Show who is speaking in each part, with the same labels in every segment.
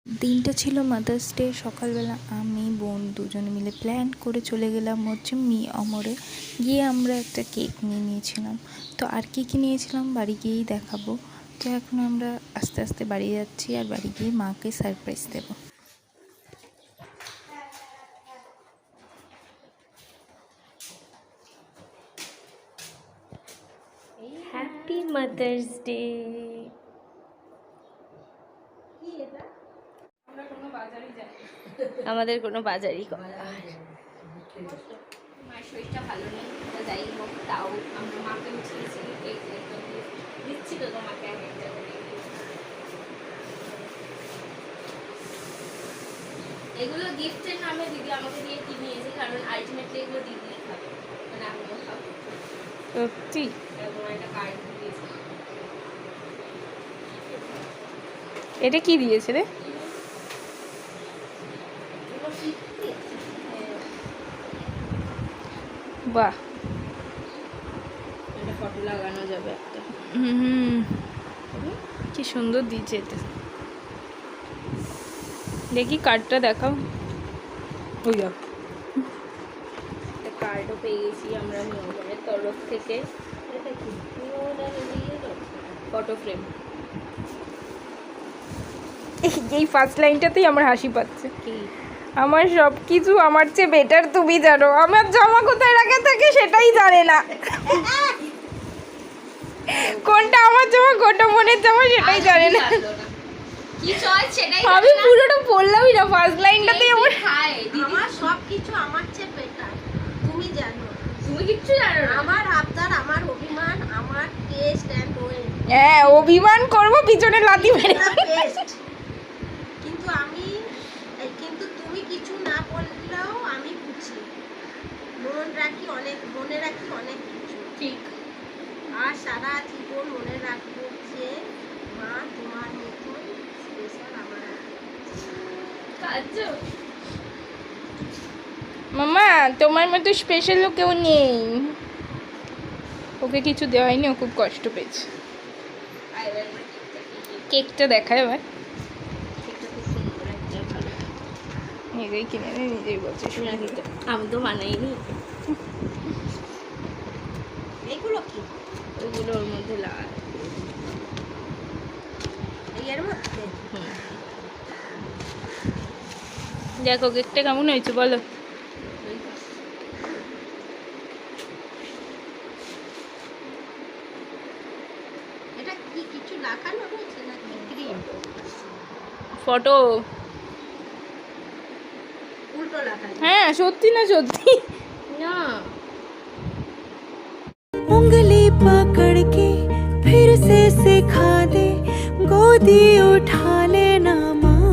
Speaker 1: দিনটা ছিল mother's day. সকালবেলা আমি বোন দুজনে মিলে প্ল্যান করে চলে গেলাম হচ্ছে অমরে। গিয়ে আমরা একটা কেক নিয়ে নিয়েছিলাম। তো আর কী নিয়েছিলাম বাড়ি গিয়েই দেখাবো। তো এখন আমরা আস্তে আস্তে বাড়ি যাচ্ছি, আর বাড়ি গিয়ে মাকে সারপ্রাইজ দেবো।
Speaker 2: Happy mother's day. আমাদের কোনো বাজারই মায়ের শরীরটা ভালো নেই, যাই হোক তাও আমরা মাকে উঠিয়েছি, দিচ্ছি তো তোমাকে একটা করে। এগুলো গিফটের নামে দিদি আমাকে দিয়ে কিনিয়েছে, কারণ আলটিমেটলি এগুলো দিদি খাবে, মানে আমিও খাবো।
Speaker 1: সত্যি
Speaker 2: এরকম একটা কার্ড দিয়েছে।
Speaker 1: এটা কি দিয়েছে রে? বাহ,
Speaker 2: একটা ফটো লাগানো যাবে একটা।
Speaker 1: কি সুন্দর দিয়েছে এটা। দেখি কার্ডটা দেখাও। ওই
Speaker 2: একটা কার্ডও পেয়ে গেছি আমরা নিয়মের তরফ থেকে। Photo frame.
Speaker 1: এই ফার্স্ট লাইনটাতেই আমার হাসি পাচ্ছে।
Speaker 2: কি
Speaker 1: আমার সব কিছু আমার চেয়ে বেটার তুমি জানো, আমার জামা কোথায় রাখা থাকে সেটাই জানে না। কোনটা আমার জামা কোনটা মনের জামা সেটাই জানে না।
Speaker 2: কি চয়েস সেটাই
Speaker 1: আমি পুরোটা বললামই না, ফার্স্ট লাইনটাতেই আমার
Speaker 3: আমার সব কিছু আমার চেয়ে বেটার তুমি জানো।
Speaker 2: তুমি কিচ্ছু জানো না।
Speaker 3: আমার আবদার, আমার অভিমান, আমার টেস্ট এন্ড ওয়ে।
Speaker 1: হ্যাঁ, অভিমান করবো পিছনে লাথি মেরে।
Speaker 3: কিন্তু তুমি কিছু না বললেও আমি বুঝি, মনে রাখি অনেক কিছু।
Speaker 2: ঠিক।
Speaker 3: আর সারা জীবন মনে রাখবো যে মা তোমার মতন স্পেশাল আমার।
Speaker 1: মামা তোমার মতো স্পেশাল কেউ নেই। ওকে কিছু দেওয়া হয়নি, ও খুব কষ্ট পেয়েছে। কেকটা দেখায় এবার। নিজেই কিনে নে, নিজেই বলছে শুনে দিতে।
Speaker 2: আমি তো বানাইনি।
Speaker 3: এইগুলো কি?
Speaker 2: ওইগুলো ওর মধ্যে লাগা।
Speaker 3: এর মধ্যে
Speaker 1: দেখো কেকটা কেমন হয়েছে বলো।
Speaker 3: এটা কি কিছু লাগানো হয়েছে নাকি ক্রিম?
Speaker 1: ফটো।
Speaker 3: উল্টো লাগানো।
Speaker 1: হ্যাঁ সত্যি না সত্যি
Speaker 2: না।
Speaker 4: उंगली पकड़ के फिर से सिखा दे, गोदी उठा लेना माँ,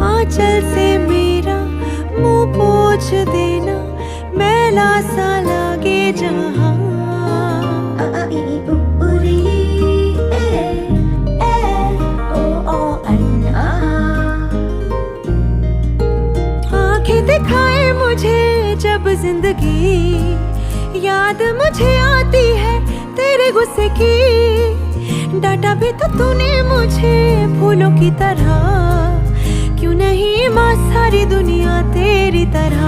Speaker 4: आंचल से मेरा मुंह पोंछ देना, मैला सा लागे जहाँ। आंखें दिखाए मुझे जब जिंदगी, याद मुझे आती है तेरे गुस्से की। डांटा भी तो तूने मुझे फूलों की तरह, क्यों नहीं माँ सारी दुनिया तेरी तरह।